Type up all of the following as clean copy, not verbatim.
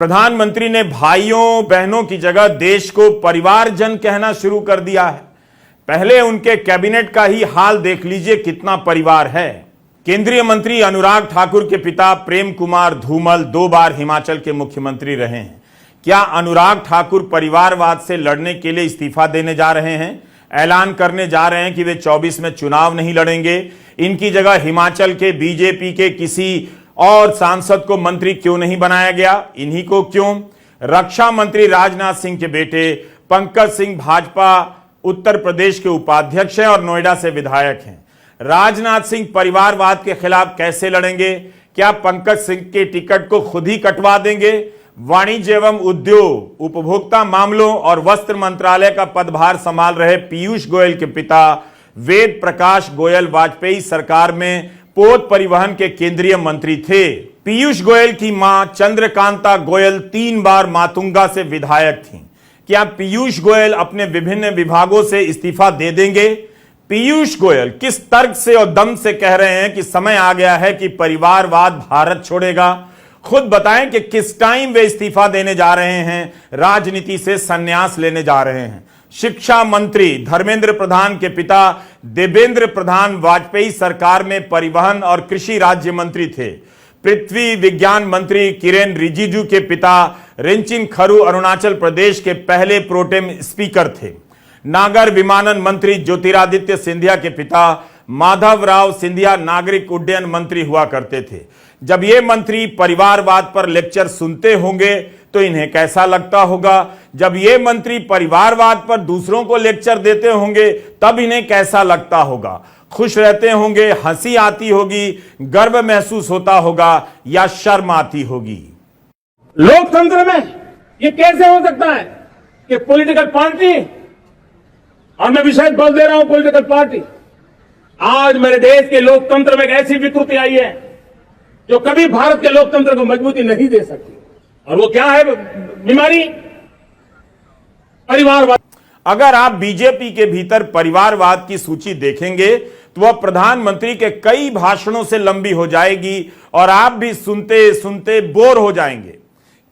प्रधानमंत्री ने भाइयों बहनों की जगह देश को परिवारजन कहना शुरू कर दिया है। पहले उनके कैबिनेट का ही हाल देख लीजिए, कितना परिवार है। केंद्रीय मंत्री अनुराग ठाकुर के पिता प्रेम कुमार धूमल 2 बार हिमाचल के मुख्यमंत्री रहे हैं। क्या अनुराग ठाकुर परिवारवाद से लड़ने के लिए इस्तीफा देने जा रहे हैं? ऐलान करने जा रहे हैं कि वे 24 में चुनाव नहीं लड़ेंगे। इनकी जगह हिमाचल के बीजेपी के किसी और सांसद को मंत्री क्यों नहीं बनाया गया? इन्हीं को क्यों? रक्षा मंत्री राजनाथ सिंह के बेटे पंकज सिंह भाजपा उत्तर प्रदेश के उपाध्यक्ष हैं और नोएडा से विधायक हैं। राजनाथ सिंह परिवारवाद के खिलाफ कैसे लड़ेंगे? क्या पंकज सिंह के टिकट को खुद ही कटवा देंगे? वाणिज्य एवं उद्योग, उपभोक्ता मामलों और वस्त्र मंत्रालय का पदभार संभाल रहे पीयूष गोयल के पिता वेद प्रकाश गोयल वाजपेयी सरकार में पोत परिवहन के केंद्रीय मंत्री थे। पीयूष गोयल की मां चंद्रकांता गोयल 3 बार मातुंगा से विधायक थीं। क्या पीयूष गोयल अपने विभिन्न विभागों से इस्तीफा दे देंगे? पीयूष गोयल किस तर्क से और दम से कह रहे हैं कि समय आ गया है कि परिवारवाद भारत छोड़ेगा? खुद बताएं कि किस टाइम वे इस्तीफा देने जा रहे हैं, राजनीति से संन्यास लेने जा रहे हैं। शिक्षा मंत्री धर्मेंद्र प्रधान के पिता देवेंद्र प्रधान वाजपेयी सरकार में परिवहन और कृषि राज्य मंत्री थे। पृथ्वी विज्ञान मंत्री किरेन रिजिजू के पिता रिंचिन खरू अरुणाचल प्रदेश के पहले प्रोटेम स्पीकर थे। नागर विमानन मंत्री ज्योतिरादित्य सिंधिया के पिता माधव राव सिंधिया नागरिक उड्डयन मंत्री हुआ करते थे। जब ये मंत्री परिवारवाद पर लेक्चर सुनते होंगे तो इन्हें कैसा लगता होगा? जब ये मंत्री परिवारवाद पर दूसरों को लेक्चर देते होंगे तब इन्हें कैसा लगता होगा? खुश रहते होंगे, हंसी आती होगी, गर्व महसूस होता होगा या शर्म आती होगी? लोकतंत्र में ये कैसे हो सकता है कि पॉलिटिकल पार्टी, और मैं विशेष बल दे रहा हूं पॉलिटिकल पार्टी, आज मेरे देश के लोकतंत्र में एक ऐसी विकृति आई है जो कभी भारत के लोकतंत्र को मजबूती नहीं दे सकती। और वो क्या है बीमारी? परिवारवाद। अगर आप बीजेपी के भीतर परिवारवाद की सूची देखेंगे तो वह प्रधानमंत्री के कई भाषणों से लंबी हो जाएगी और आप भी सुनते सुनते बोर हो जाएंगे।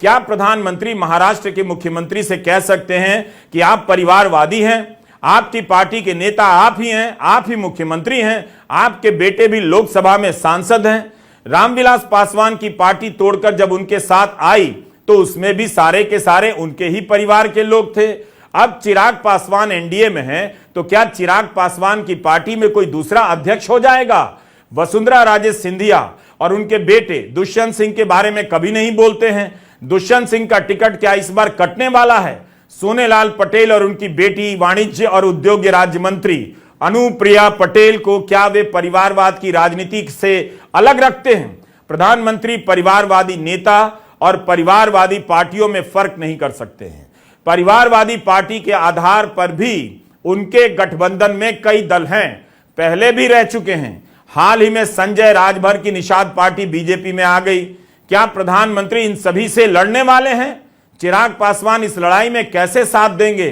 क्या प्रधानमंत्री महाराष्ट्र के मुख्यमंत्री से कह सकते हैं कि आप परिवारवादी हैं? आपकी पार्टी के नेता आप ही हैं, आप ही मुख्यमंत्री हैं, आपके बेटे भी लोकसभा में सांसद हैं। रामविलास पासवान की पार्टी तोड़कर जब उनके साथ आई तो उसमें भी सारे के सारे उनके ही परिवार के लोग थे। अब चिराग पासवान एनडीए में हैं तो क्या चिराग पासवान की पार्टी में कोई दूसरा अध्यक्ष हो जाएगा? वसुंधरा राजे सिंधिया और उनके बेटे दुष्यंत सिंह के बारे में कभी नहीं बोलते हैं। दुष्यंत सिंह का टिकट क्या इस बार कटने वाला है? सोनेलाल पटेल और उनकी बेटी वाणिज्य और उद्योग राज्य मंत्री अनुप्रिया पटेल को क्या वे परिवारवाद की राजनीति से अलग रखते हैं? प्रधानमंत्री परिवारवादी नेता और परिवारवादी पार्टियों में फर्क नहीं कर सकते हैं। परिवारवादी पार्टी के आधार पर भी उनके गठबंधन में कई दल हैं, पहले भी रह चुके हैं। हाल ही में संजय राजभर की निषाद पार्टी बीजेपी में आ गई। क्या प्रधानमंत्री इन सभी से लड़ने वाले हैं? चिराग पासवान इस लड़ाई में कैसे साथ देंगे?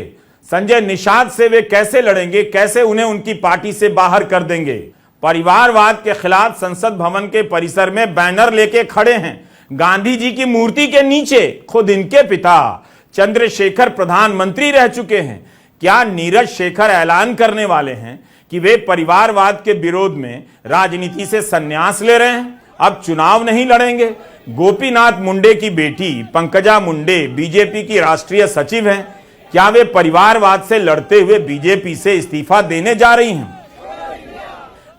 संजय निषाद से वे कैसे लड़ेंगे? कैसे उन्हें उनकी पार्टी से बाहर कर देंगे? परिवारवाद के खिलाफ संसद भवन के परिसर में बैनर लेके खड़े हैं। गांधी जी की मूर्ति के नीचे खुद इनके पिता चंद्रशेखर प्रधानमंत्री रह चुके हैं। क्या नीरज शेखर ऐलान करने वाले हैं कि वे परिवारवाद के विरोध में राजनीति से संन्यास ले रहे हैं, अब चुनाव नहीं लड़ेंगे? गोपीनाथ मुंडे की बेटी पंकजा मुंडे बीजेपी की राष्ट्रीय सचिव हैं। क्या वे परिवारवाद से लड़ते हुए बीजेपी से इस्तीफा देने जा रही हैं?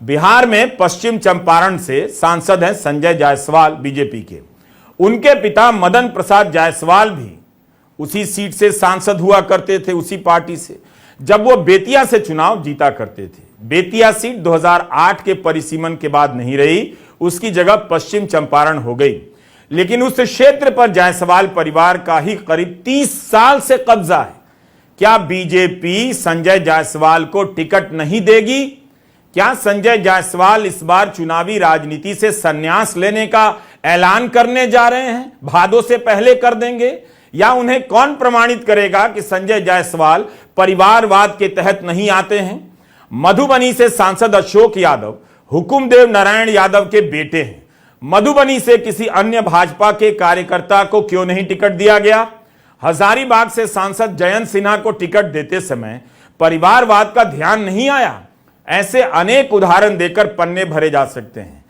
बिहार में पश्चिम चंपारण से सांसद हैं संजय जायसवाल बीजेपी के। उनके पिता मदन प्रसाद जायसवाल भी उसी सीट से सांसद हुआ करते थे, उसी पार्टी से, जब वो बेतिया से चुनाव जीता करते थे। बेतिया सीट 2008 के परिसीमन के बाद नहीं रही, उसकी जगह पश्चिम चंपारण हो गई। लेकिन उस क्षेत्र पर जायसवाल परिवार का ही करीब 30 साल से कब्जा है। क्या बीजेपी संजय जायसवाल को टिकट नहीं देगी? क्या संजय जायसवाल इस बार चुनावी राजनीति से संन्यास लेने का ऐलान करने जा रहे हैं? भादों से पहले कर देंगे? या उन्हें कौन प्रमाणित करेगा कि संजय जायसवाल परिवारवाद के तहत नहीं आते हैं? मधुबनी से सांसद अशोक यादव हुकुमदेव नारायण यादव के बेटे हैं। मधुबनी से किसी अन्य भाजपा के कार्यकर्ता को क्यों नहीं टिकट दिया गया? हजारीबाग से सांसद जयंत सिन्हा को टिकट देते समय परिवारवाद का ध्यान नहीं आया? ऐसे अनेक उदाहरण देकर पन्ने भरे जा सकते हैं।